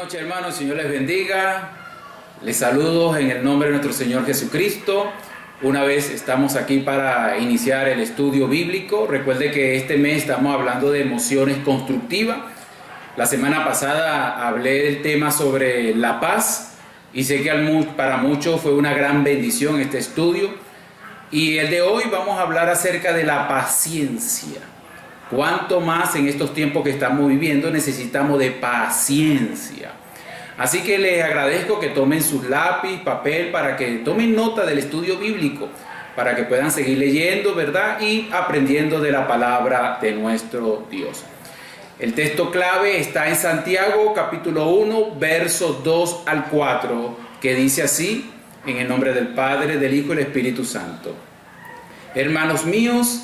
noches, hermanos. Señor les bendiga. Les saludo en el nombre de nuestro Señor Jesucristo. Una vez estamos aquí para iniciar el estudio bíblico. Recuerde que este mes estamos hablando de emociones constructivas. La semana pasada hablé del tema sobre la paz y sé que para muchos fue una gran bendición este estudio. Y el de hoy vamos a hablar acerca de la paciencia. Cuánto más en estos tiempos que estamos viviendo necesitamos de paciencia. Así que les agradezco que tomen sus lápiz, papel, para que tomen nota del estudio bíblico, para que puedan seguir leyendo, ¿verdad? Y aprendiendo de la palabra de nuestro Dios. El texto clave está en Santiago, capítulo 1, versos 2 al 4, que dice así, en el nombre del Padre, del Hijo y del Espíritu Santo. Hermanos míos,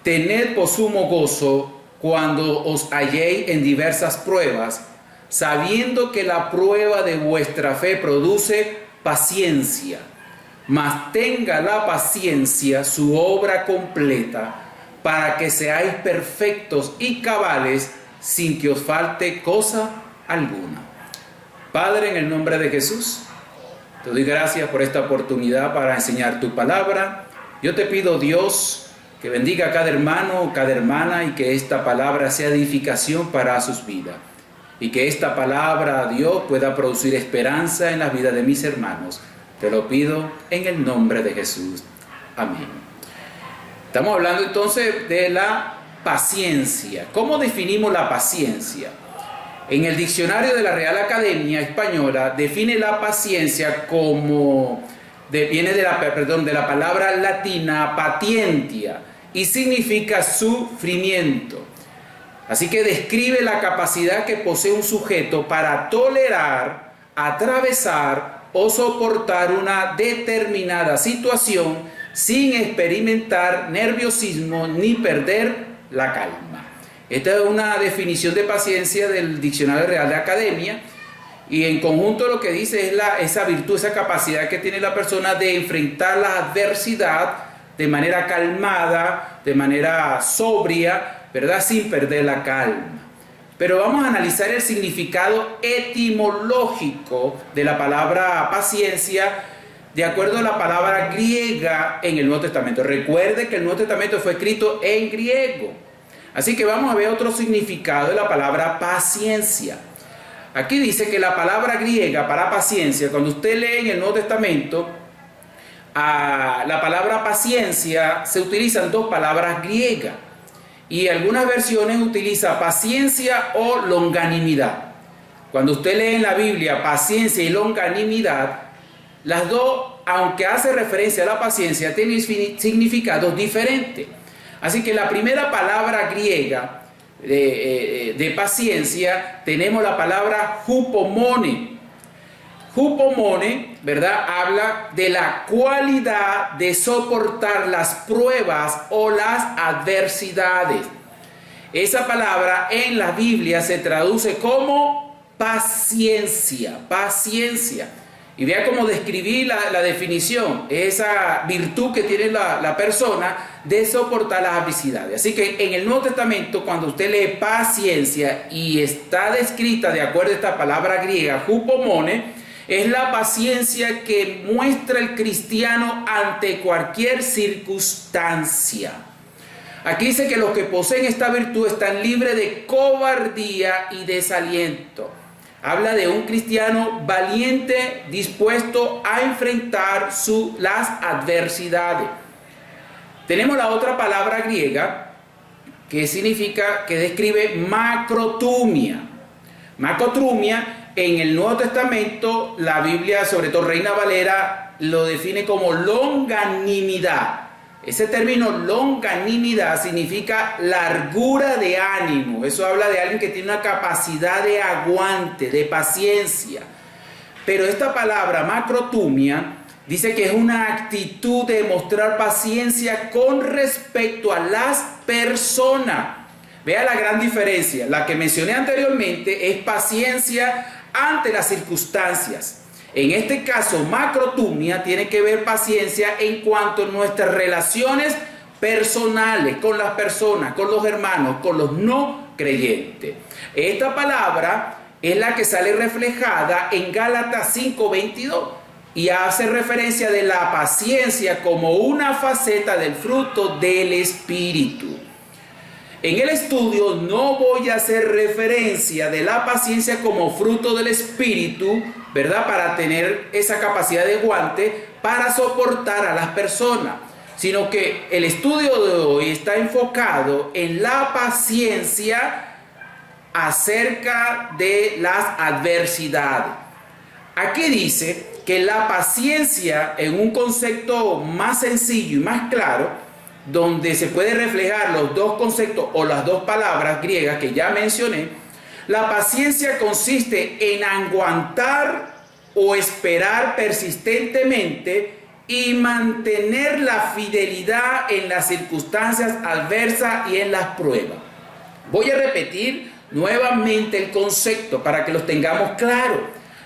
tened por sumo gozo cuando os halléis en diversas pruebas, sabiendo que la prueba de vuestra fe produce paciencia. Mas tenga la paciencia su obra completa, para que seáis perfectos y cabales, sin que os falte cosa alguna. Padre, en el nombre de Jesús, te doy gracias por esta oportunidad para enseñar tu palabra. Yo te pido, Dios, que bendiga a cada hermano, cada hermana, y que esta palabra sea edificación para sus vidas. Y que esta palabra, Dios, pueda producir esperanza en las vidas de mis hermanos. Te lo pido en el nombre de Jesús. Amén. Estamos hablando entonces de la paciencia. ¿Cómo definimos la paciencia? En el diccionario de la Real Academia Española define la paciencia como... viene de la palabra latina patientia y significa sufrimiento. Así que describe la capacidad que posee un sujeto para tolerar, atravesar o soportar una determinada situación sin experimentar nerviosismo ni perder la calma. Esta es una definición de paciencia del Diccionario Real de Academia. Y en conjunto lo que dice es esa virtud, esa capacidad que tiene la persona de enfrentar la adversidad de manera calmada, de manera sobria, ¿verdad? Sin perder la calma. Pero vamos a analizar el significado etimológico de la palabra paciencia de acuerdo a la palabra griega en el Nuevo Testamento. Recuerde que el Nuevo Testamento fue escrito en griego. Así que vamos a ver otro significado de la palabra paciencia. Aquí dice que la palabra griega para paciencia, cuando usted lee en el Nuevo Testamento, la palabra paciencia se utilizan dos palabras griegas. Y algunas versiones utiliza paciencia o longanimidad. Cuando usted lee en la Biblia paciencia y longanimidad, las dos, aunque hace referencia a la paciencia, tienen significados diferentes. Así que la primera palabra griega de paciencia tenemos la palabra hupomone. Hupomone, ¿verdad? Habla de la cualidad de soportar las pruebas o las adversidades. Esa palabra en la Biblia se traduce como paciencia, paciencia. Y vea cómo describí la definición, esa virtud que tiene la persona de soportar las adversidades. Así que en el Nuevo Testamento, cuando usted lee paciencia y está descrita de acuerdo a esta palabra griega, hupomone, es la paciencia que muestra el cristiano ante cualquier circunstancia. Aquí dice que los que poseen esta virtud están libres de cobardía y desaliento. Habla de un cristiano valiente, dispuesto a enfrentar las adversidades. Tenemos la otra palabra griega que describe macrotumia. Macrotumia, en el Nuevo Testamento, la Biblia, sobre todo Reina Valera, lo define como longanimidad. Ese término longanimidad significa largura de ánimo. Eso habla de alguien que tiene una capacidad de aguante, de paciencia. Pero esta palabra macrotumia dice que es una actitud de mostrar paciencia con respecto a las personas. Vea la gran diferencia. La que mencioné anteriormente es paciencia ante las circunstancias. En este caso, macrotumia tiene que ver paciencia en cuanto a nuestras relaciones personales con las personas, con los hermanos, con los no creyentes. Esta palabra es la que sale reflejada en Gálatas 5:22 y hace referencia de la paciencia como una faceta del fruto del Espíritu. En el estudio no voy a hacer referencia de la paciencia como fruto del Espíritu, ¿verdad? Para tener esa capacidad de aguante para soportar a las personas, sino que el estudio de hoy está enfocado en la paciencia acerca de las adversidades. Aquí dice que la paciencia, en un concepto más sencillo y más claro, donde se puede reflejar los dos conceptos o las dos palabras griegas que ya mencioné, la paciencia consiste en aguantar o esperar persistentemente y mantener la fidelidad en las circunstancias adversas y en las pruebas. Voy a repetir nuevamente el concepto para que los tengamos claros.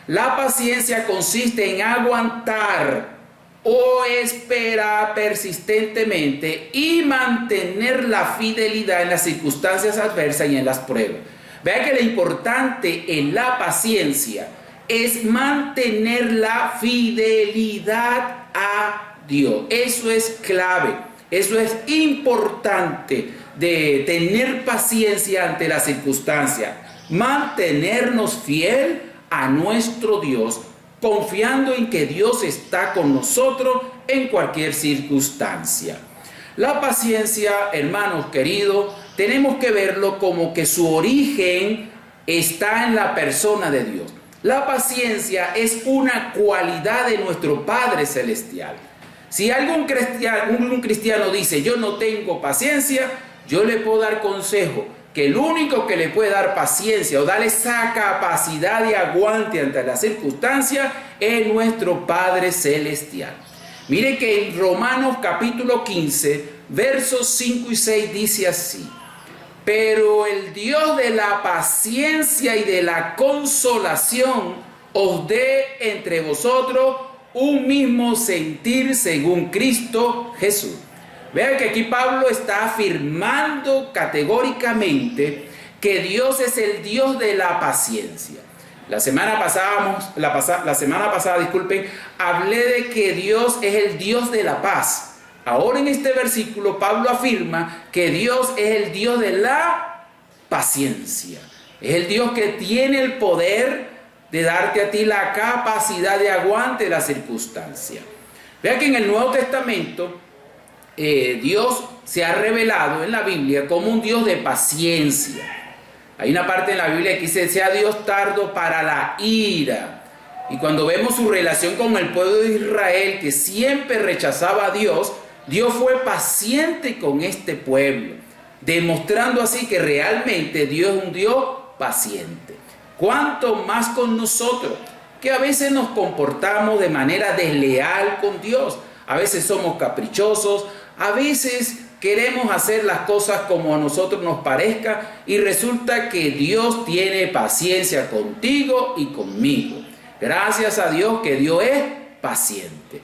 La paciencia consiste en aguantar o esperar persistentemente y mantener la fidelidad en las circunstancias adversas y en las pruebas. Vea que lo importante en la paciencia es mantener la fidelidad a Dios. Eso es clave, eso es importante, de tener paciencia ante las circunstancias, mantenernos fiel a nuestro Dios, confiando en que Dios está con nosotros en cualquier circunstancia. La paciencia, hermanos queridos, tenemos que verlo como que su origen está en la persona de Dios. La paciencia es una cualidad de nuestro Padre Celestial. Si algún cristiano dice, yo no tengo paciencia, yo le puedo dar consejo que el único que le puede dar paciencia o darle esa capacidad de aguante ante las circunstancias es nuestro Padre Celestial. Mire que en Romanos capítulo 15, versos 5 y 6 dice así: pero el Dios de la paciencia y de la consolación os dé entre vosotros un mismo sentir según Cristo Jesús. Vean que aquí Pablo está afirmando categóricamente que Dios es el Dios de la paciencia. La semana pasada, hablé de que Dios es el Dios de la paz. Ahora en este versículo Pablo afirma que Dios es el Dios de la paciencia. Es el Dios que tiene el poder de darte a ti la capacidad de aguante de la circunstancia. Vean que en el Nuevo Testamento Dios se ha revelado en la Biblia como un Dios de paciencia. Hay una parte en la Biblia que dice, sea Dios tardo para la ira. Y cuando vemos su relación con el pueblo de Israel, que siempre rechazaba a Dios, Dios fue paciente con este pueblo, demostrando así que realmente Dios es un Dios paciente. ¿Cuánto más con nosotros? Que a veces nos comportamos de manera desleal con Dios. A veces somos caprichosos, a veces queremos hacer las cosas como a nosotros nos parezca y resulta que Dios tiene paciencia contigo y conmigo. Gracias a Dios que Dios es paciente.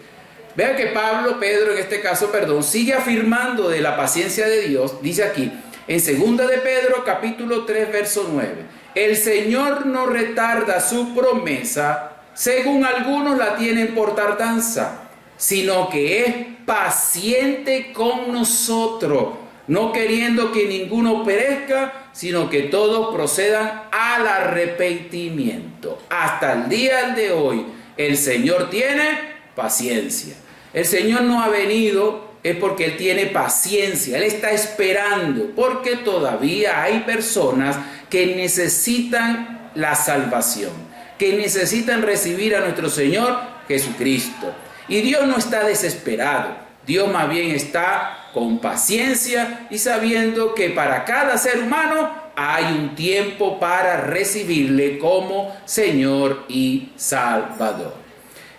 Vea que Pedro en este caso, sigue afirmando de la paciencia de Dios. Dice aquí, en 2 de Pedro capítulo 3 verso 9, el Señor no retarda su promesa, según algunos la tienen por tardanza, sino que es paciente con nosotros, no queriendo que ninguno perezca, sino que todos procedan al arrepentimiento. Hasta el día de hoy, el Señor tiene paciencia. El Señor no ha venido, es porque Él tiene paciencia, Él está esperando, porque todavía hay personas que necesitan la salvación, que necesitan recibir a nuestro Señor Jesucristo. Y Dios no está desesperado, Dios más bien está con paciencia y sabiendo que para cada ser humano hay un tiempo para recibirle como Señor y Salvador.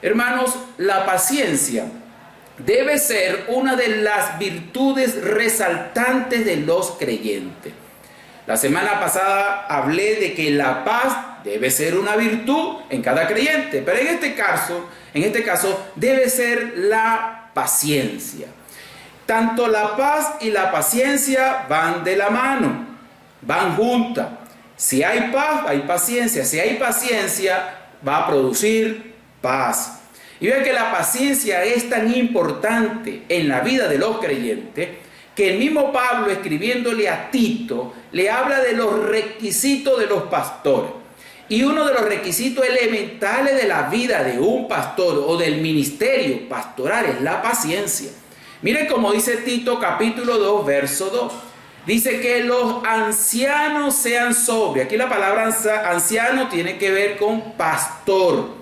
Hermanos, la paciencia debe ser una de las virtudes resaltantes de los creyentes. La semana pasada hablé de que la paz debe ser una virtud en cada creyente, pero en este caso debe ser la paciencia. Tanto la paz y la paciencia van de la mano, van juntas. Si hay paz, hay paciencia. Si hay paciencia, va a producir paz. Y vean que la paciencia es tan importante en la vida de los creyentes que el mismo Pablo, escribiéndole a Tito, le habla de los requisitos de los pastores. Y uno de los requisitos elementales de la vida de un pastor o del ministerio pastoral es la paciencia. Miren cómo dice Tito capítulo 2, verso 2. Dice que los ancianos sean sobrios. Aquí la palabra anciano tiene que ver con pastor.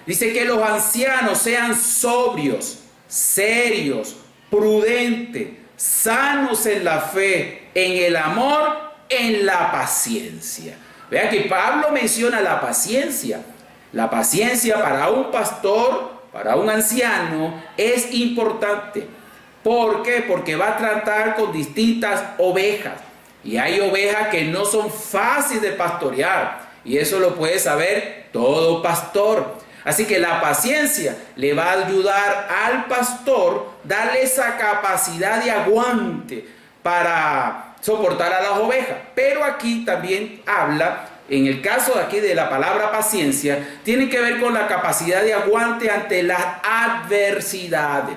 Dice que los ancianos sean sobrios, serios, prudentes, sanos en la fe, en el amor, en la paciencia. Vean que Pablo menciona la paciencia. La paciencia para un pastor, para un anciano, es importante. ¿Por qué? Porque va a tratar con distintas ovejas. Y hay ovejas que no son fáciles de pastorear. Y eso lo puede saber todo pastor. Así que la paciencia le va a ayudar al pastor, darle esa capacidad de aguante para soportar a las ovejas. Pero aquí también habla, en el caso de aquí de la palabra paciencia, tiene que ver con la capacidad de aguante ante las adversidades.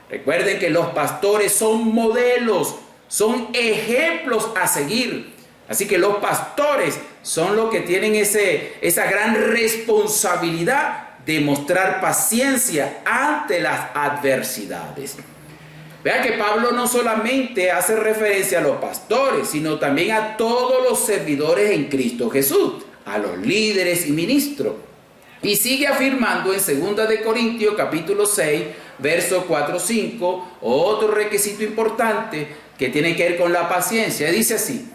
Recuerden que los pastores son modelos, son ejemplos a seguir. Así que los pastores son los que tienen esa gran responsabilidad de mostrar paciencia ante las adversidades. Vean que Pablo no solamente hace referencia a los pastores, sino también a todos los servidores en Cristo Jesús, a los líderes y ministros. Y sigue afirmando en 2 de Corintios capítulo 6, verso 4-5, otro requisito importante que tiene que ver con la paciencia. Dice así: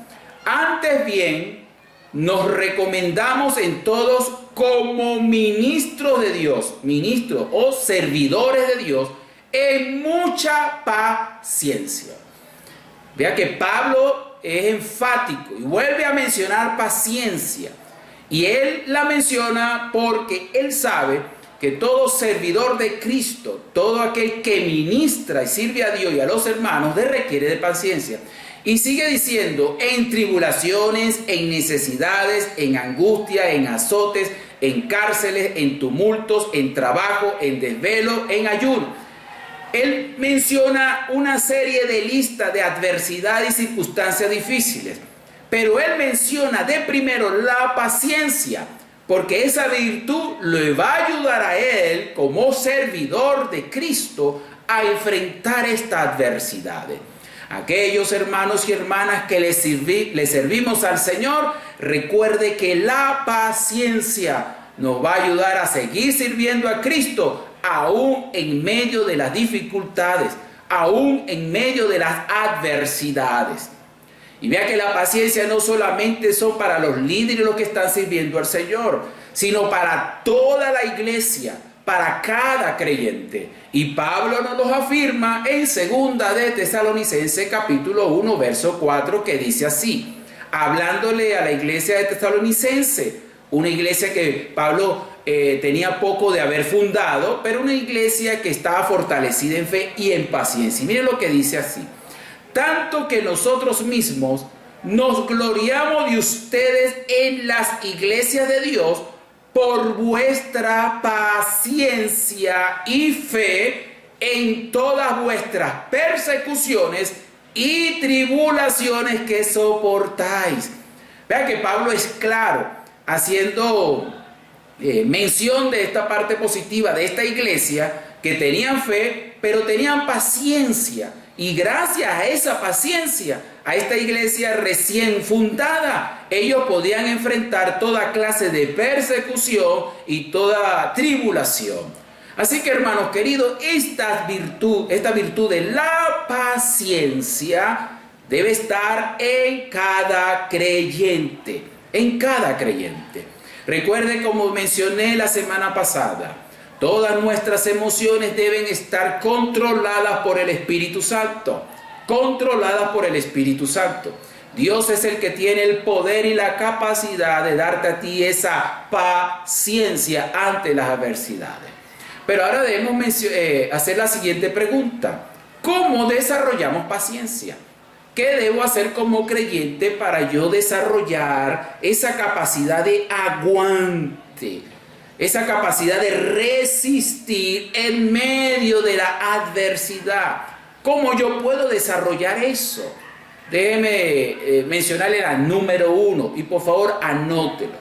antes bien, nos recomendamos en todos como ministros de Dios, ministros o servidores de Dios, en mucha paciencia. Vea que Pablo es enfático y vuelve a mencionar paciencia. Y él la menciona porque él sabe que todo servidor de Cristo, todo aquel que ministra y sirve a Dios y a los hermanos, requiere de paciencia. Y sigue diciendo: en tribulaciones, en necesidades, en angustia, en azotes, en cárceles, en tumultos, en trabajo, en desvelo, en ayuno. Él menciona una serie de listas de adversidades y circunstancias difíciles. Pero él menciona de primero la paciencia, porque esa virtud le va a ayudar a él, como servidor de Cristo, a enfrentar estas adversidades. Aquellos hermanos y hermanas que le servimos al Señor, recuerde que la paciencia nos va a ayudar a seguir sirviendo a Cristo, aún en medio de las dificultades, aún en medio de las adversidades. Y vea que la paciencia no solamente son para los líderes los que están sirviendo al Señor, sino para toda la iglesia, para cada creyente. Y Pablo nos lo afirma en 2 de Tesalonicenses capítulo 1 verso 4, que dice así, hablándole a la iglesia de Tesalonicenses, una iglesia que Pablo tenía poco de haber fundado, pero una iglesia que estaba fortalecida en fe y en paciencia. Y miren lo que dice así: tanto que nosotros mismos nos gloriamos de ustedes en las iglesias de Dios por vuestra paciencia y fe en todas vuestras persecuciones y tribulaciones que soportáis. Vean que Pablo es claro, haciendo mención de esta parte positiva de esta iglesia, que tenían fe, pero tenían paciencia. Y gracias a esa paciencia, a esta iglesia recién fundada, ellos podían enfrentar toda clase de persecución y toda tribulación. Así que, hermanos queridos, esta virtud de la paciencia debe estar en cada creyente, en cada creyente. Recuerden, como mencioné la semana pasada, todas nuestras emociones deben estar controladas por el Espíritu Santo. Controladas por el Espíritu Santo. Dios es el que tiene el poder y la capacidad de darte a ti esa paciencia ante las adversidades. Pero ahora debemos hacer la siguiente pregunta: ¿cómo desarrollamos paciencia? ¿Qué debo hacer como creyente para yo desarrollar esa capacidad de aguante? Esa capacidad de resistir en medio de la adversidad. ¿Cómo yo puedo desarrollar eso? Déjeme mencionarle la número 1 y por favor anótelo.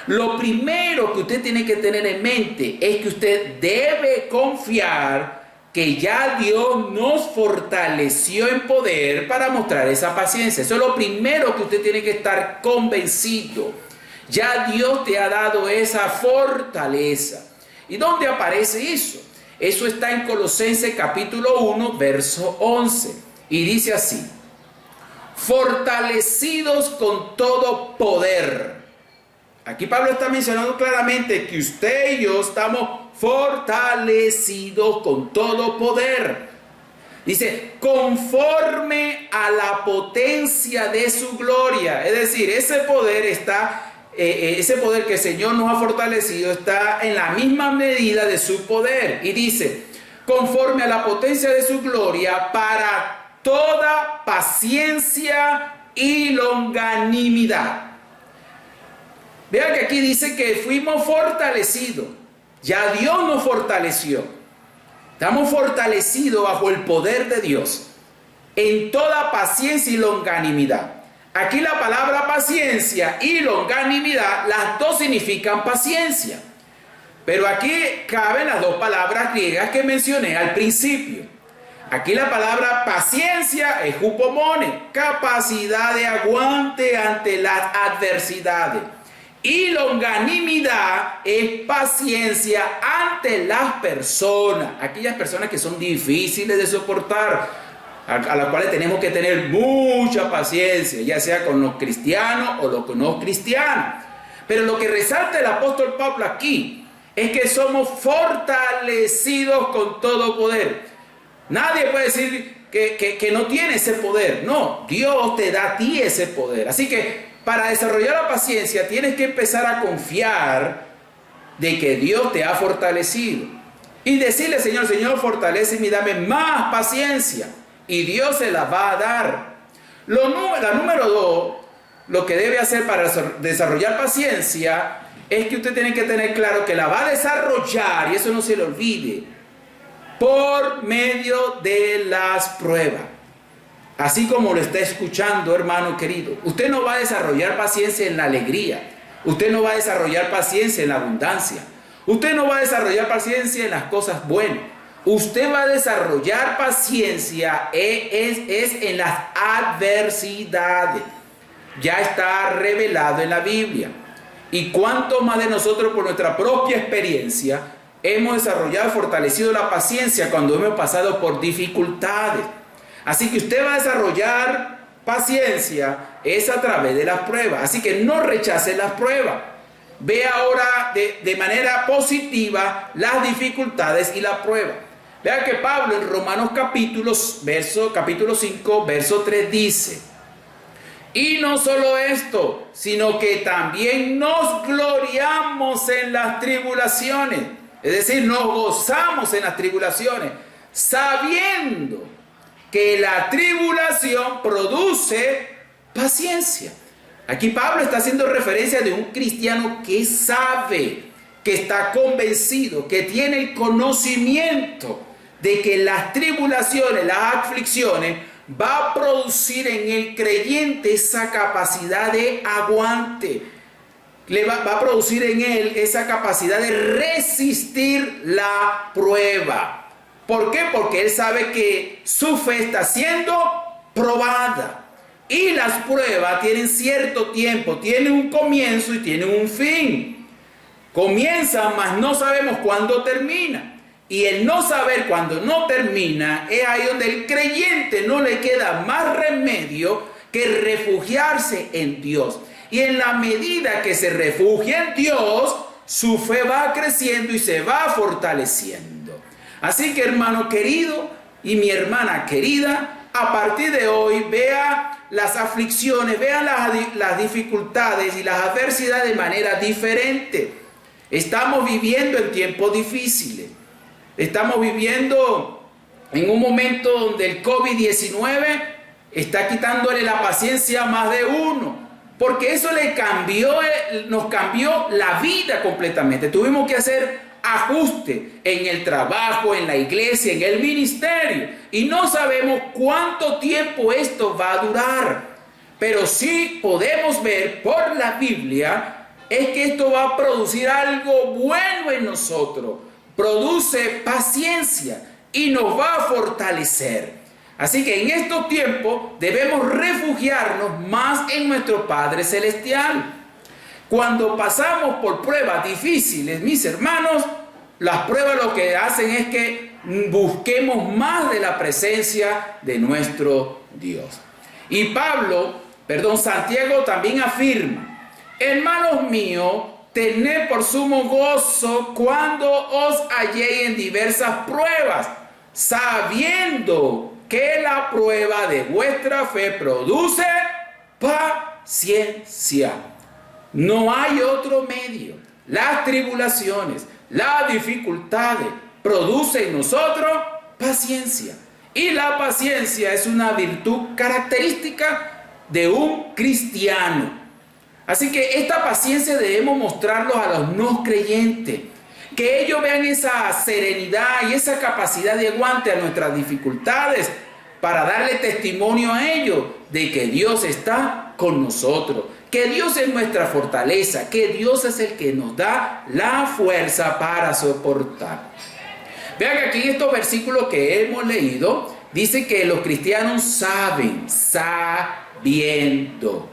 Lo primero que usted tiene que tener en mente es que usted debe confiar que ya Dios nos fortaleció en poder para mostrar esa paciencia. Eso es lo primero que usted tiene que estar convencido. Ya Dios te ha dado esa fortaleza. ¿Y dónde aparece eso? Eso está en Colosenses capítulo 1, verso 11. Y dice así: fortalecidos con todo poder. Aquí Pablo está mencionando claramente que usted y yo estamos fortalecidos con todo poder. Dice, conforme a la potencia de su gloria. Es decir, ese poder que el Señor nos ha fortalecido está en la misma medida de su poder. Y dice, conforme a la potencia de su gloria, para toda paciencia y longanimidad. Vean que aquí dice que fuimos fortalecidos. Ya Dios nos fortaleció. Estamos fortalecidos bajo el poder de Dios en toda paciencia y longanimidad. Aquí la palabra paciencia y longanimidad, las dos significan paciencia. Pero aquí caben las dos palabras griegas que mencioné al principio. Aquí la palabra paciencia es hupomone, capacidad de aguante ante las adversidades. Y longanimidad es paciencia ante las personas, aquellas personas que son difíciles de soportar, a las cuales tenemos que tener mucha paciencia, ya sea con los cristianos o los no cristianos. Pero lo que resalta el apóstol Pablo aquí es que somos fortalecidos con todo poder. Nadie puede decir que no tiene ese poder. No, Dios te da a ti ese poder. Así que para desarrollar la paciencia tienes que empezar a confiar de que Dios te ha fortalecido. Y decirle, Señor, fortaléceme y dame más paciencia. Y Dios se la va a dar. La número 2, lo que debe hacer para desarrollar paciencia es que usted tiene que tener claro que la va a desarrollar, y eso no se le olvide, por medio de las pruebas. Así como lo está escuchando, hermano querido. Usted no va a desarrollar paciencia en la alegría. Usted no va a desarrollar paciencia en la abundancia. Usted no va a desarrollar paciencia en las cosas buenas. Usted va a desarrollar paciencia es en las adversidades. Ya está revelado en la Biblia. Y cuánto más de nosotros por nuestra propia experiencia hemos desarrollado y fortalecido la paciencia cuando hemos pasado por dificultades. Así que usted va a desarrollar paciencia es a través de las pruebas. Así que no rechace las pruebas. Ve ahora de manera positiva las dificultades y la prueba. Vea que Pablo en Romanos capítulo 5, verso 3 dice: y no solo esto, sino que también nos gloriamos en las tribulaciones. Es decir, nos gozamos en las tribulaciones, sabiendo que la tribulación produce paciencia. Aquí Pablo está haciendo referencia de un cristiano que sabe, que está convencido, que tiene el conocimiento de que las tribulaciones, las aflicciones, va a producir en el creyente esa capacidad de aguante. Va a producir en él esa capacidad de resistir la prueba. ¿Por qué? Porque él sabe que su fe está siendo probada. Y las pruebas tienen cierto tiempo, tienen un comienzo y tienen un fin. Comienzan, mas no sabemos cuándo termina. Y el no saber cuándo no termina es ahí donde el creyente no le queda más remedio que refugiarse en Dios. Y en la medida que se refugia en Dios, su fe va creciendo y se va fortaleciendo. Así que, hermano querido y mi hermana querida, a partir de hoy vea las aflicciones, vea las dificultades y las adversidades de manera diferente. Estamos viviendo en tiempos difíciles. Estamos viviendo en un momento donde el COVID-19 está quitándole la paciencia a más de uno. Porque eso nos cambió la vida completamente. Tuvimos que hacer ajuste en el trabajo, en la iglesia, en el ministerio. Y no sabemos cuánto tiempo esto va a durar. Pero sí podemos ver por la Biblia es que esto va a producir algo bueno en nosotros. Produce paciencia y nos va a fortalecer. Así que en estos tiempos debemos refugiarnos más en nuestro Padre Celestial. Cuando pasamos por pruebas difíciles, mis hermanos, las pruebas lo que hacen es que busquemos más de la presencia de nuestro Dios. Y Santiago también afirma: hermanos míos, tened por sumo gozo cuando os halléis en diversas pruebas, sabiendo que la prueba de vuestra fe produce paciencia. No hay otro medio. Las tribulaciones, las dificultades producen en nosotros paciencia. Y la paciencia es una virtud característica de un cristiano. Así que esta paciencia debemos mostrarlo a los no creyentes. Que ellos vean esa serenidad y esa capacidad de aguante a nuestras dificultades para darle testimonio a ellos de que Dios está con nosotros, que Dios es nuestra fortaleza, que Dios es el que nos da la fuerza para soportar. Vean que aquí en estos versículos que hemos leído, dice que los cristianos sabiendo.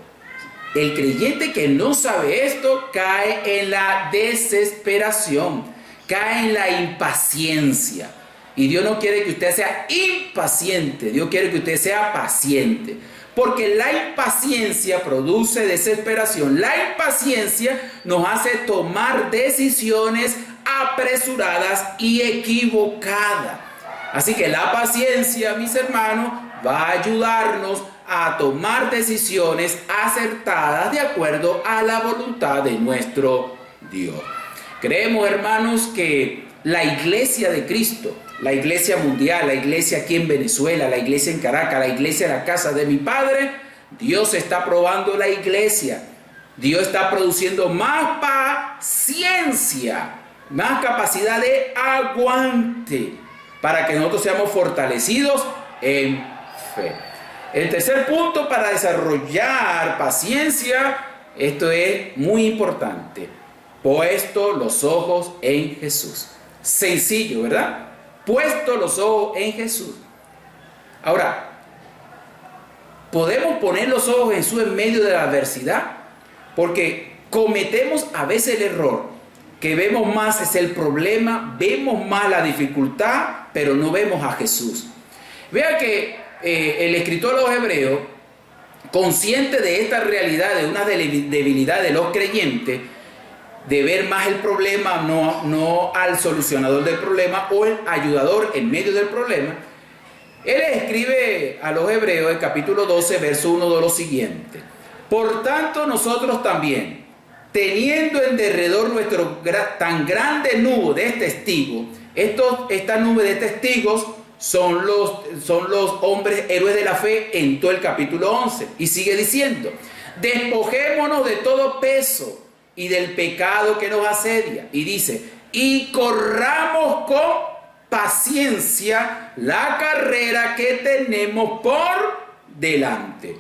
El creyente que no sabe esto cae en la desesperación, cae en la impaciencia. Y Dios no quiere que usted sea impaciente, Dios quiere que usted sea paciente. Porque la impaciencia produce desesperación. La impaciencia nos hace tomar decisiones apresuradas y equivocadas. Así que la paciencia, mis hermanos, va a ayudarnos a tomar decisiones acertadas de acuerdo a la voluntad de nuestro Dios. Creemos, hermanos, que la iglesia de Cristo, la iglesia mundial, la iglesia aquí en Venezuela, la iglesia en Caracas, la iglesia en la casa de mi Padre, Dios está probando la iglesia. Dios está produciendo más paciencia, más capacidad de aguante para que nosotros seamos fortalecidos en fe. El tercer punto para desarrollar paciencia, esto es muy importante: puesto los ojos en Jesús. Sencillo, ¿verdad? Puesto los ojos en Jesús. Ahora, ¿podemos poner los ojos en Jesús en medio de la adversidad? Porque cometemos a veces el error que vemos más es el problema, vemos más la dificultad, pero no vemos a Jesús. Vea que el escritor de los Hebreos, consciente de esta realidad, de una debilidad de los creyentes, de ver más el problema, no al solucionador del problema o el ayudador en medio del problema, él escribe a los Hebreos, el capítulo 12, verso 1, de lo siguiente: por tanto nosotros también, teniendo en derredor nuestro tan grande nube de testigos, esta nube de testigos son los hombres héroes de la fe en todo el capítulo 11. Y sigue diciendo: despojémonos de todo peso y del pecado que nos asedia. Y dice: y corramos con paciencia la carrera que tenemos por delante,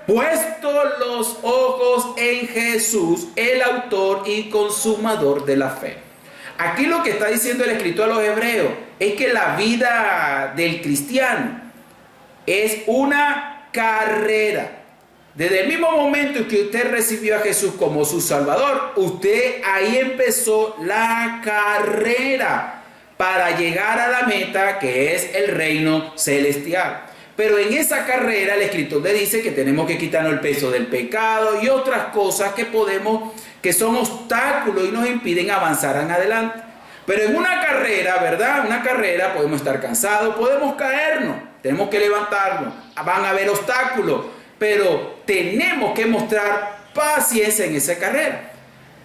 puesto los ojos en Jesús, el autor y consumador de la fe. Aquí lo que está diciendo el escritor a los Hebreos es que la vida del cristiano es una carrera. Desde el mismo momento en que usted recibió a Jesús como su Salvador, usted ahí empezó la carrera para llegar a la meta, que es el reino celestial. Pero en esa carrera el escritor le dice que tenemos que quitarnos el peso del pecado y otras cosas que son obstáculos y nos impiden avanzar en adelante. Pero en una carrera, ¿verdad? Una carrera podemos estar cansados, podemos caernos, tenemos que levantarnos, van a haber obstáculos, pero tenemos que mostrar paciencia en esa carrera.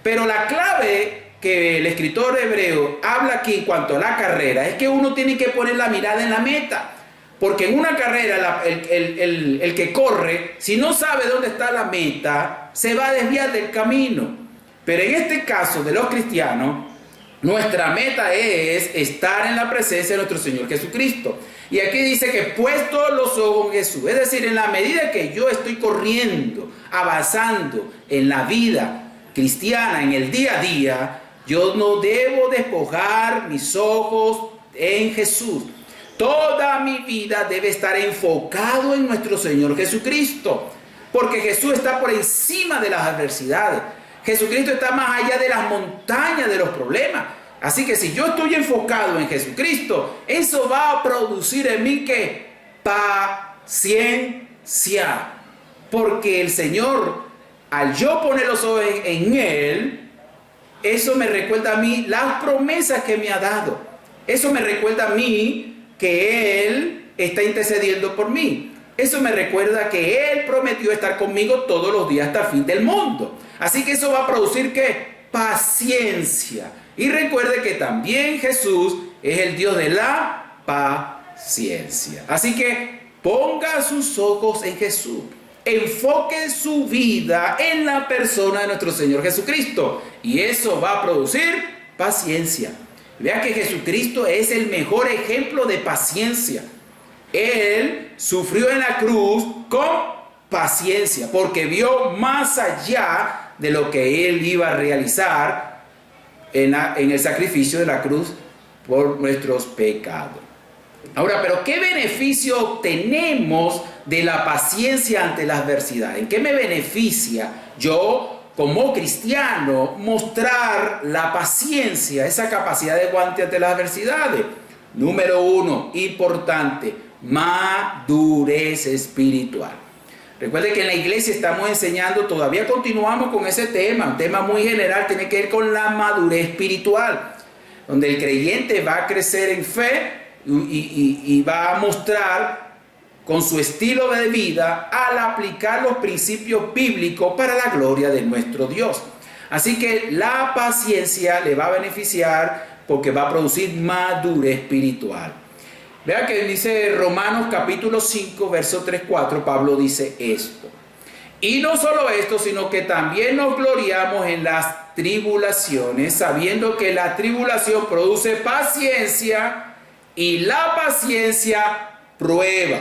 Pero la clave que el escritor hebreo habla aquí en cuanto a la carrera es que uno tiene que poner la mirada en la meta. Porque en una carrera el que corre, si no sabe dónde está la meta, se va a desviar del camino. Pero en este caso de los cristianos, nuestra meta es estar en la presencia de nuestro Señor Jesucristo. Y aquí dice que puesto los ojos en Jesús, es decir, en la medida que yo estoy corriendo, avanzando en la vida cristiana, en el día a día, yo no debo despojar mis ojos en Jesús. Toda mi vida debe estar enfocado en nuestro Señor Jesucristo, porque Jesús está por encima de las adversidades. Jesucristo está más allá de las montañas de los problemas. Así que si yo estoy enfocado en Jesucristo, eso va a producir en mí ¿qué? Paciencia. Porque el Señor, al yo poner los ojos en Él, eso me recuerda a mí las promesas que me ha dado. Eso me recuerda a mí que Él está intercediendo por mí. Eso me recuerda que Él prometió estar conmigo todos los días hasta el fin del mundo. Así que eso va a producir ¿qué? Paciencia. Y recuerde que también Jesús es el Dios de la paciencia. Así que ponga sus ojos en Jesús. Enfoque su vida en la persona de nuestro Señor Jesucristo. Y eso va a producir paciencia. Vea que Jesucristo es el mejor ejemplo de paciencia. Él sufrió en la cruz con paciencia, porque vio más allá de lo que Él iba a realizar en el sacrificio de la cruz por nuestros pecados. Ahora, pero ¿qué beneficio obtenemos de la paciencia ante la adversidad? ¿En qué me beneficia yo, como cristiano, mostrar la paciencia, esa capacidad de aguante ante las adversidades? Número 1, importante, madurez espiritual. Recuerde que en la iglesia estamos enseñando, todavía continuamos con ese tema, un tema muy general, tiene que ver con la madurez espiritual, donde el creyente va a crecer en fe y va a mostrar con su estilo de vida al aplicar los principios bíblicos para la gloria de nuestro Dios. Así que la paciencia le va a beneficiar porque va a producir madurez espiritual. Vea que dice Romanos capítulo 5, verso 3-4, Pablo dice esto. Y no solo esto, sino que también nos gloriamos en las tribulaciones, sabiendo que la tribulación produce paciencia y la paciencia prueba.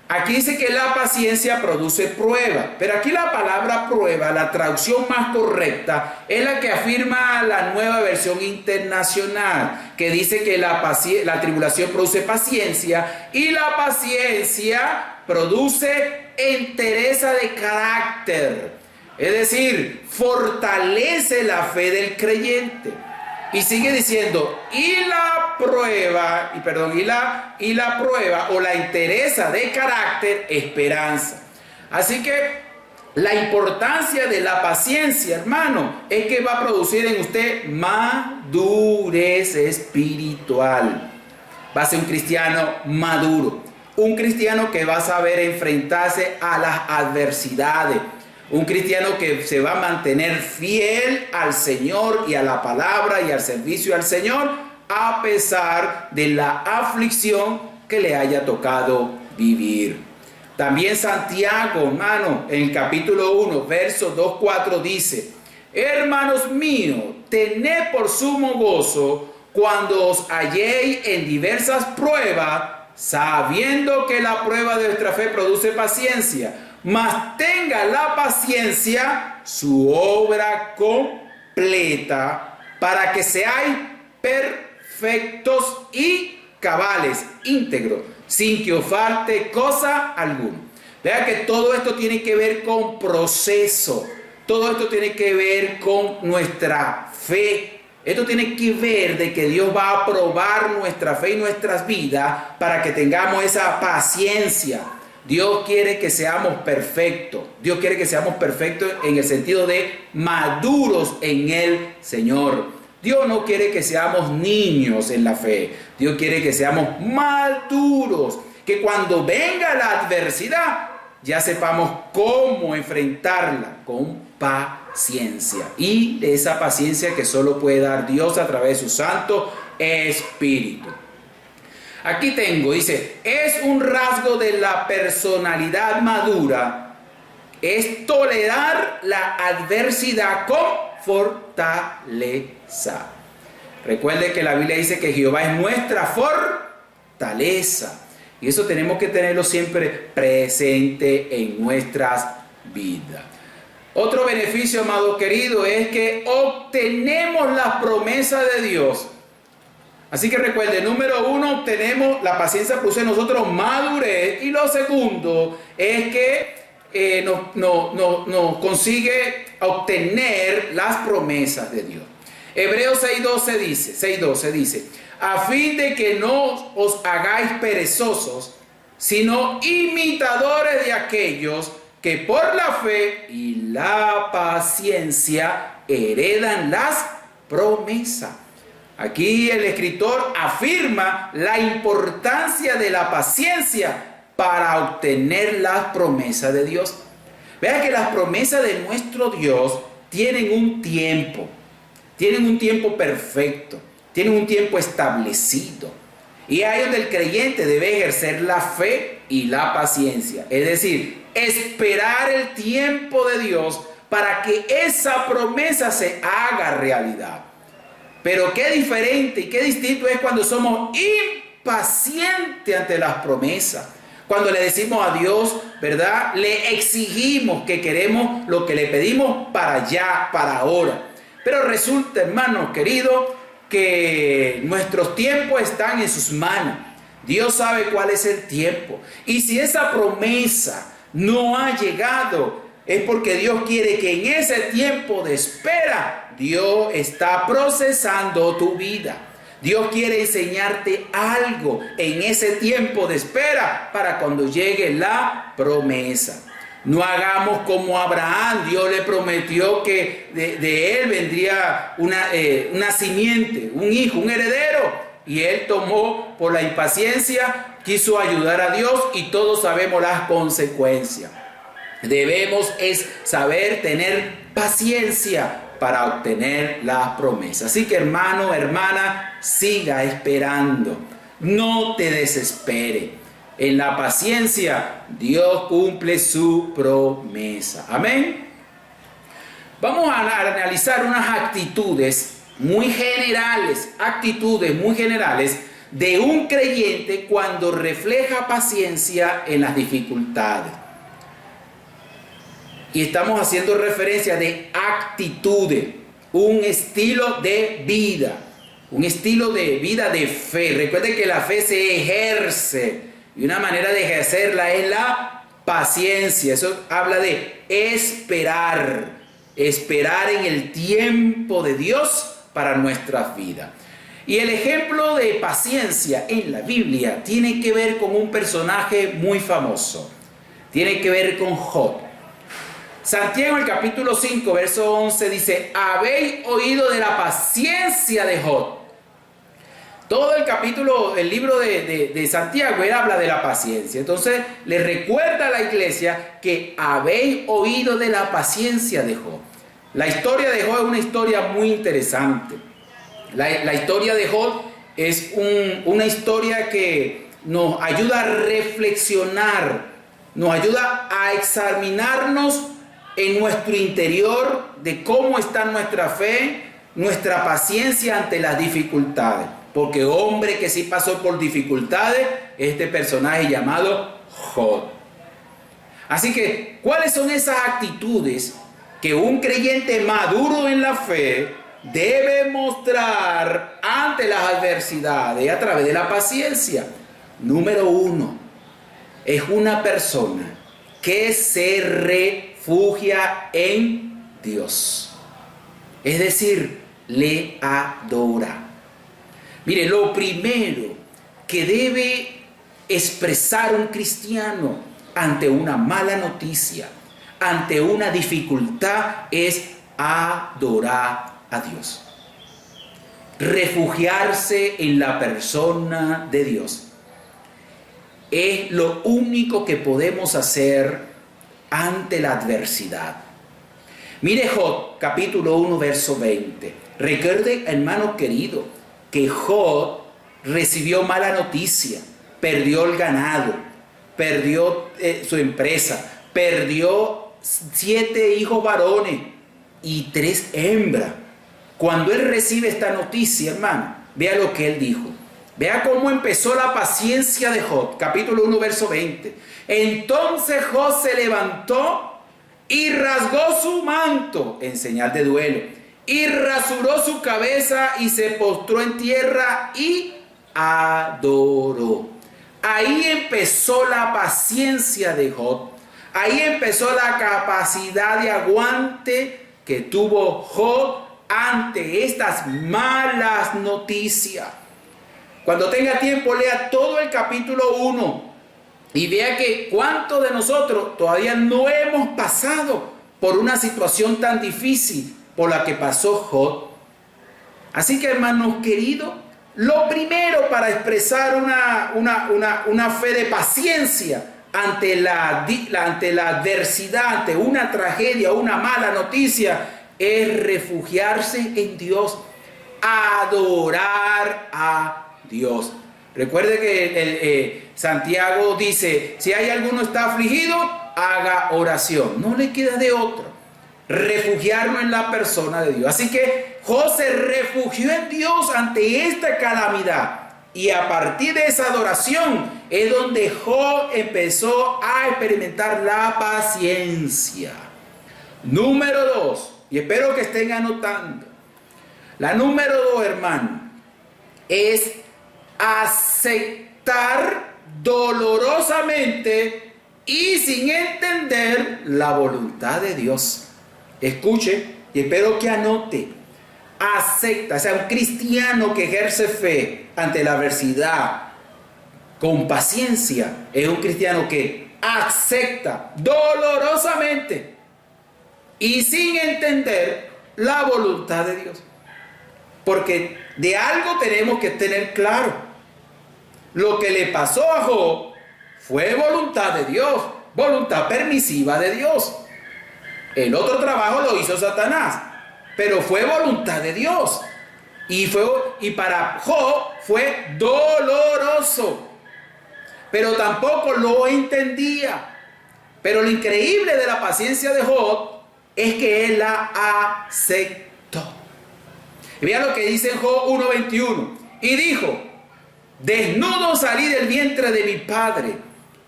Aquí dice que la paciencia produce prueba, pero aquí la palabra prueba, la traducción más correcta, es la que afirma la Nueva Versión Internacional, que dice que la tribulación produce paciencia y la paciencia produce entereza de carácter, es decir, fortalece la fe del creyente. Y sigue diciendo, y la prueba o la entereza de carácter, esperanza. Así que la importancia de la paciencia, hermano, es que va a producir en usted madurez espiritual. Va a ser un cristiano maduro, un cristiano que va a saber enfrentarse a las adversidades. Un cristiano que se va a mantener fiel al Señor y a la palabra y al servicio al Señor a pesar de la aflicción que le haya tocado vivir. También Santiago, hermano, en el capítulo 1, verso 2-4 dice: hermanos míos, tened por sumo gozo cuando os halléis en diversas pruebas, sabiendo que la prueba de vuestra fe produce paciencia. Mas tenga la paciencia su obra completa, para que seáis perfectos y cabales, íntegros, sin que os falte cosa alguna. Vea que todo esto tiene que ver con proceso, todo esto tiene que ver con nuestra fe. Esto tiene que ver de que Dios va a probar nuestra fe y nuestras vidas para que tengamos esa paciencia. Dios quiere que seamos perfectos. Dios quiere que seamos perfectos en el sentido de maduros en el Señor. Dios no quiere que seamos niños en la fe. Dios quiere que seamos maduros. Que cuando venga la adversidad, ya sepamos cómo enfrentarla con paciencia. Y de esa paciencia que solo puede dar Dios a través de su Santo Espíritu. Aquí tengo, dice, es un rasgo de la personalidad madura, es tolerar la adversidad con fortaleza. Recuerde que la Biblia dice que Jehová es nuestra fortaleza. Y eso tenemos que tenerlo siempre presente en nuestras vidas. Otro beneficio, amado querido, es que obtenemos las promesas de Dios. Así que recuerde, número uno, obtenemos la paciencia, produce en nosotros madurez. Y lo segundo es que nos consigue obtener las promesas de Dios. Hebreos 6:12 dice, a fin de que no os hagáis perezosos, sino imitadores de aquellos que por la fe y la paciencia heredan las promesas. Aquí el escritor afirma la importancia de la paciencia para obtener las promesas de Dios. Vean que las promesas de nuestro Dios tienen un tiempo perfecto, tienen un tiempo establecido. Y ahí es donde el creyente debe ejercer la fe y la paciencia. Es decir, esperar el tiempo de Dios para que esa promesa se haga realidad. Pero qué diferente y qué distinto es cuando somos impacientes ante las promesas. Cuando le decimos a Dios, ¿verdad? Le exigimos que queremos lo que le pedimos para allá, para ahora. Pero resulta, hermanos queridos, que nuestros tiempos están en sus manos. Dios sabe cuál es el tiempo. Y si esa promesa no ha llegado, es porque Dios quiere que en ese tiempo de espera, Dios está procesando tu vida. Dios quiere enseñarte algo en ese tiempo de espera para cuando llegue la promesa. No hagamos como Abraham. Dios le prometió que de él vendría una simiente, un hijo, un heredero. Y él tomó por la impaciencia, quiso ayudar a Dios y todos sabemos las consecuencias. Debemos saber tener paciencia para obtener las promesas. Así que hermano, hermana, siga esperando. No te desespere. En la paciencia, Dios cumple su promesa. Amén. Vamos a analizar unas actitudes muy generales de un creyente cuando refleja paciencia en las dificultades. Y estamos haciendo referencia de actitudes, un estilo de vida de fe. Recuerden que la fe se ejerce y una manera de ejercerla es la paciencia. Eso habla de esperar en el tiempo de Dios para nuestras vidas. Y el ejemplo de paciencia en la Biblia tiene que ver con un personaje muy famoso. Tiene que ver con Job. Santiago, el capítulo 5, verso 11 dice, habéis oído de la paciencia de Job. Todo el libro de Santiago, él habla de la paciencia. Entonces, le recuerda a la iglesia que habéis oído de la paciencia de Job. La historia de Job es una historia muy interesante. La historia de Job es una historia que nos ayuda a reflexionar, nos ayuda a examinarnos en nuestro interior de cómo está nuestra fe, nuestra paciencia ante las dificultades. Porque hombre que sí pasó por dificultades, este personaje llamado Job. Así que, ¿cuáles son esas actitudes que un creyente maduro en la fe debe mostrar ante las adversidades a través de la paciencia? Número 1, es una persona que se refugia en Dios. Es decir, le adora. Mire, lo primero que debe expresar un cristiano ante una mala noticia, ante una dificultad, es adorar a Dios. Refugiarse en la persona de Dios. Es lo único que podemos hacer ante la adversidad. Mire Job, capítulo 1, verso 20. Recuerde, hermano querido, que Job recibió mala noticia, perdió el ganado, perdió su empresa, perdió 7 hijos varones y 3 hembras. Cuando él recibe esta noticia, hermano, vea lo que él dijo. Vea cómo empezó la paciencia de Job. Capítulo 1, verso 20. Entonces Job se levantó y rasgó su manto en señal de duelo, y rasuró su cabeza y se postró en tierra y adoró. Ahí empezó la paciencia de Job. Ahí empezó la capacidad de aguante que tuvo Job ante estas malas noticias. Cuando tenga tiempo, lea todo el capítulo 1 y vea que cuántos de nosotros todavía no hemos pasado por una situación tan difícil por la que pasó Job. Así que, hermanos queridos, lo primero para expresar una fe de paciencia ante la adversidad, ante una tragedia, una mala noticia, es refugiarse en Dios, adorar a Dios. Recuerde que Santiago dice, si hay alguno está afligido, haga oración. No le queda de otra, refugiarnos en la persona de Dios. Así que Job se refugió en Dios ante esta calamidad. Y a partir de esa adoración es donde Job empezó a experimentar la paciencia. Número 2, y espero que estén anotando. La número 2, hermano, es aceptar dolorosamente y sin entender la voluntad de Dios. Escuche y espero que anote. Acepta, o sea, un cristiano que ejerce fe ante la adversidad con paciencia es un cristiano que acepta dolorosamente y sin entender la voluntad de Dios. Porque de algo tenemos que tener claro. Lo que le pasó a Job fue voluntad de Dios, voluntad permisiva de Dios. El otro trabajo lo hizo Satanás, pero fue voluntad de Dios. Y para Job fue doloroso, pero tampoco lo entendía. Pero lo increíble de la paciencia de Job es que él la aceptó. Y vean lo que dice en Job 1:21. Y dijo, desnudo salí del vientre de mi padre,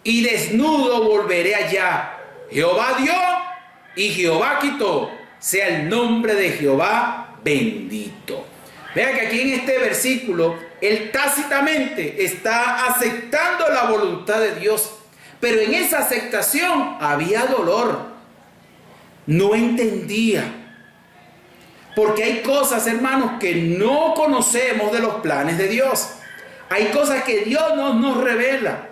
y desnudo volveré allá. Jehová dio y Jehová quitó, sea el nombre de Jehová bendito. Vean que aquí en este versículo, él tácitamente está aceptando la voluntad de Dios. Pero en esa aceptación había dolor. No entendía. Porque hay cosas, hermanos, que no conocemos de los planes de Dios. Hay cosas que Dios no nos revela.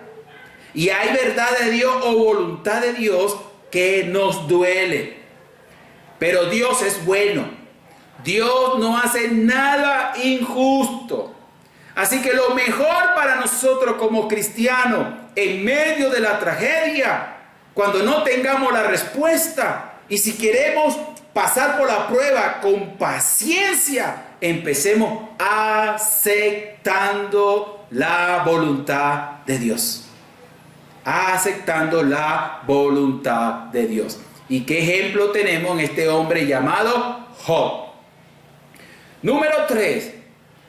Y hay verdad de Dios o voluntad de Dios que nos duele. Pero Dios es bueno. Dios no hace nada injusto. Así que lo mejor para nosotros como cristianos, en medio de la tragedia, cuando no tengamos la respuesta, y si queremos pasar por la prueba con paciencia, empecemos aceptando la voluntad de Dios. Aceptando la voluntad de Dios. ¿Y qué ejemplo tenemos en este hombre llamado Job? Número 3.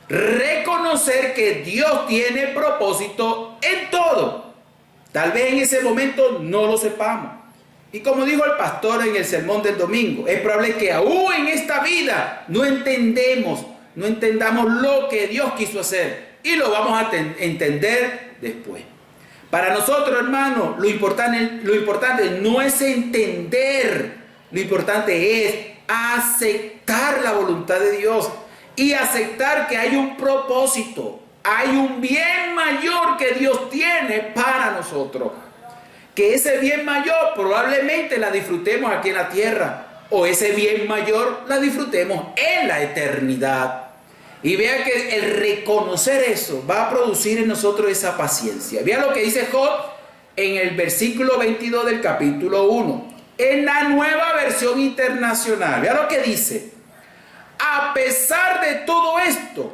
Reconocer que Dios tiene propósito en todo. Tal vez en ese momento no lo sepamos. Y como dijo el pastor en el sermón del domingo, es probable que aún en esta vida no entendamos lo que Dios quiso hacer. Y lo vamos a entender después. Para nosotros, hermanos, lo importante no es entender. Lo importante es aceptar la voluntad de Dios. Y aceptar que hay un propósito. Hay un bien mayor que Dios tiene para nosotros. Que ese bien mayor probablemente la disfrutemos aquí en la tierra, o ese bien mayor la disfrutemos en la eternidad. Y vea que el reconocer eso va a producir en nosotros esa paciencia. Vea lo que dice Job en el versículo 22 del capítulo 1, en la Nueva Versión Internacional. Vea lo que dice: a pesar de todo esto,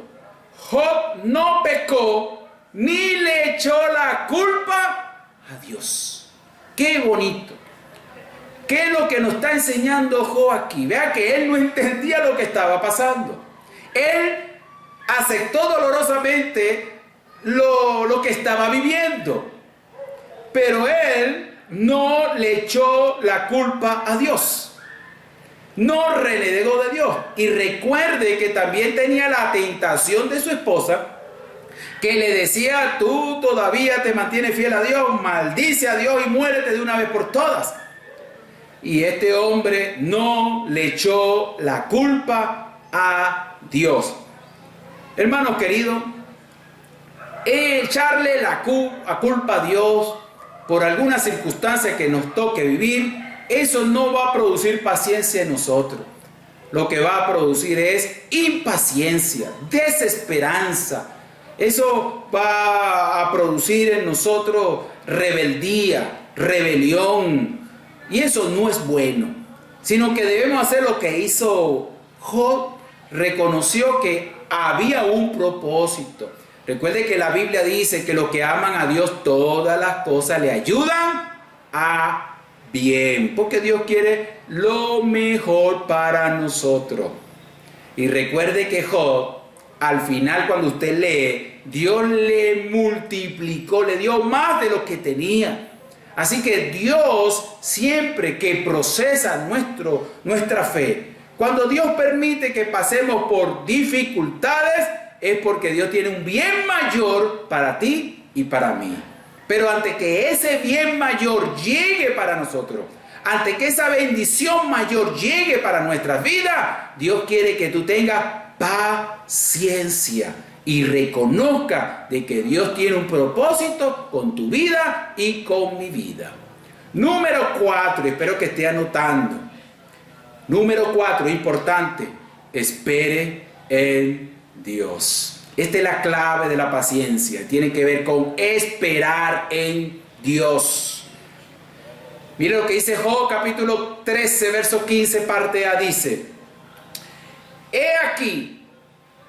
Job no pecó ni le echó la culpa a Dios. ¡Qué bonito! ¿Qué es lo que nos está enseñando Job aquí? Vea que él no entendía lo que estaba pasando. Él aceptó dolorosamente lo que estaba viviendo, pero él no le echó la culpa a Dios, no renegó de Dios. Y recuerde que también tenía la tentación de su esposa, que le decía: tú todavía te mantienes fiel a Dios, maldice a Dios y muérete de una vez por todas. Y este hombre no le echó la culpa a Dios. Hermanos queridos, echarle la culpa a Dios por alguna circunstancia que nos toque vivir, eso no va a producir paciencia en nosotros. Lo que va a producir es impaciencia, desesperanza. Eso va a producir en nosotros rebeldía, rebelión. Y eso no es bueno, sino que debemos hacer lo que hizo Job. Reconoció que había un propósito. Recuerde que la Biblia dice que los que aman a Dios, todas las cosas le ayudan a bien, porque Dios quiere lo mejor para nosotros. Y recuerde que Job, al final, cuando usted lee, Dios le multiplicó, le dio más de lo que tenía. Así que Dios, siempre que procesa nuestra fe, cuando Dios permite que pasemos por dificultades, es porque Dios tiene un bien mayor para ti y para mí. Pero antes que ese bien mayor llegue para nosotros, antes que esa bendición mayor llegue para nuestras vidas, Dios quiere que tú tengas paciencia y reconozca de que Dios tiene un propósito con tu vida y con mi vida. Número 4, espero que esté anotando. Número 4, importante: espere en Dios. Esta es la clave de la paciencia. Tiene que ver con esperar en Dios. Mire lo que dice Job, capítulo 13, verso 15, parte A, dice: he aquí,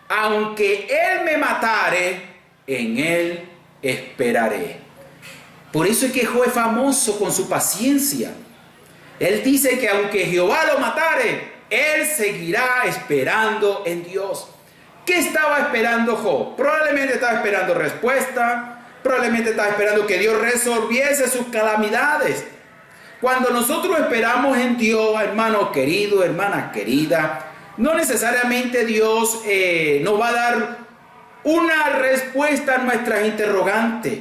aunque él me matare, en él esperaré. Por eso es que Job es famoso con su paciencia. Él dice que aunque Jehová lo matare, él seguirá esperando en Dios. ¿Qué estaba esperando Job? Probablemente estaba esperando respuesta, probablemente estaba esperando que Dios resolviese sus calamidades. Cuando nosotros esperamos en Dios, hermano querido, hermana querida, no necesariamente Dios nos va a dar una respuesta a nuestras interrogantes.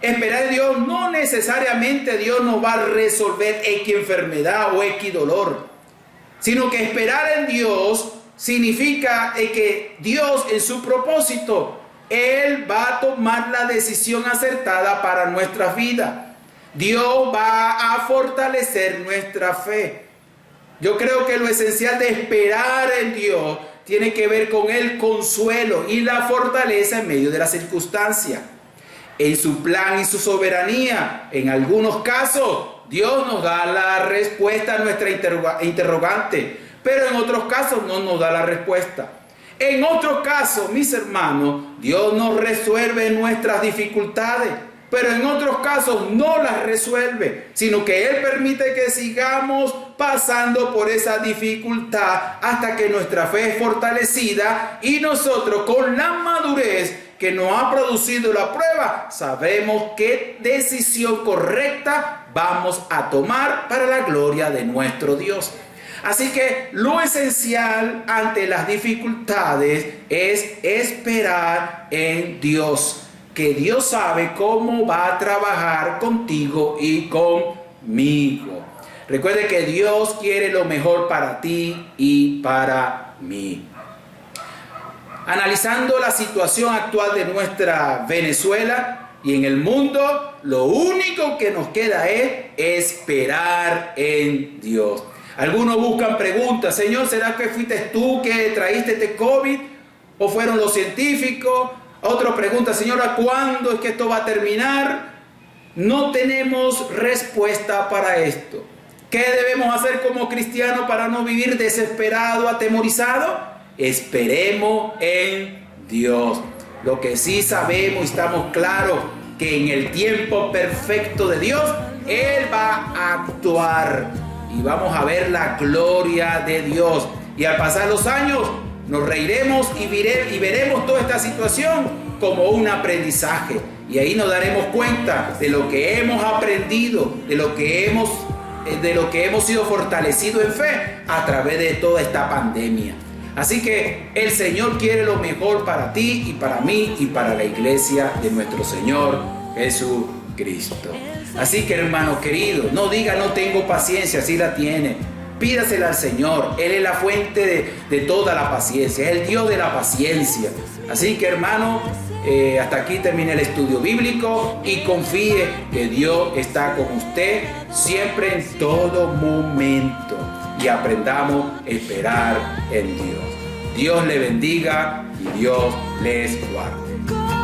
Esperar en Dios no necesariamente Dios nos va a resolver X enfermedad o X dolor, sino que esperar en Dios significa que Dios, en su propósito, Él va a tomar la decisión acertada para nuestra vida. Dios va a fortalecer nuestra fe. Yo creo que lo esencial de esperar en Dios tiene que ver con el consuelo y la fortaleza en medio de las circunstancias. En su plan y su soberanía, en algunos casos, Dios nos da la respuesta a nuestra interrogante, pero en otros casos no nos da la respuesta. En otros casos, mis hermanos, Dios nos resuelve nuestras dificultades, pero en otros casos no las resuelve, sino que Él permite que sigamos pasando por esa dificultad hasta que nuestra fe es fortalecida y nosotros, con la madurez que nos ha producido la prueba, sabemos qué decisión correcta vamos a tomar para la gloria de nuestro Dios. Así que lo esencial ante las dificultades es esperar en Dios, que Dios sabe cómo va a trabajar contigo y conmigo. Recuerde que Dios quiere lo mejor para ti y para mí. Analizando la situación actual de nuestra Venezuela y en el mundo, lo único que nos queda es esperar en Dios. Algunos buscan preguntas: Señor, ¿será que fuiste tú que traíste este COVID? ¿O fueron los científicos? Otros preguntan: Señora, ¿cuándo es que esto va a terminar? No tenemos respuesta para esto. ¿Qué debemos hacer como cristianos para no vivir desesperado, atemorizado? Esperemos en Dios. Lo que sí sabemos y estamos claros, que en el tiempo perfecto de Dios, Él va a actuar y vamos a ver la gloria de Dios. Y al pasar los años, nos reiremos y veremos toda esta situación como un aprendizaje. Y ahí nos daremos cuenta de lo que hemos aprendido, de lo que hemos sido fortalecidos en fe a través de toda esta pandemia. Así que el Señor quiere lo mejor para ti y para mí y para la iglesia de nuestro Señor Jesucristo. Así que, hermano querido, no diga no tengo paciencia, si la tiene. Pídasela al Señor. Él es la fuente de toda la paciencia, es el Dios de la paciencia. Así que, hermano, hasta aquí termina el estudio bíblico y confíe que Dios está con usted siempre en todo momento. Y aprendamos a esperar en Dios. Dios le bendiga y Dios les guarde.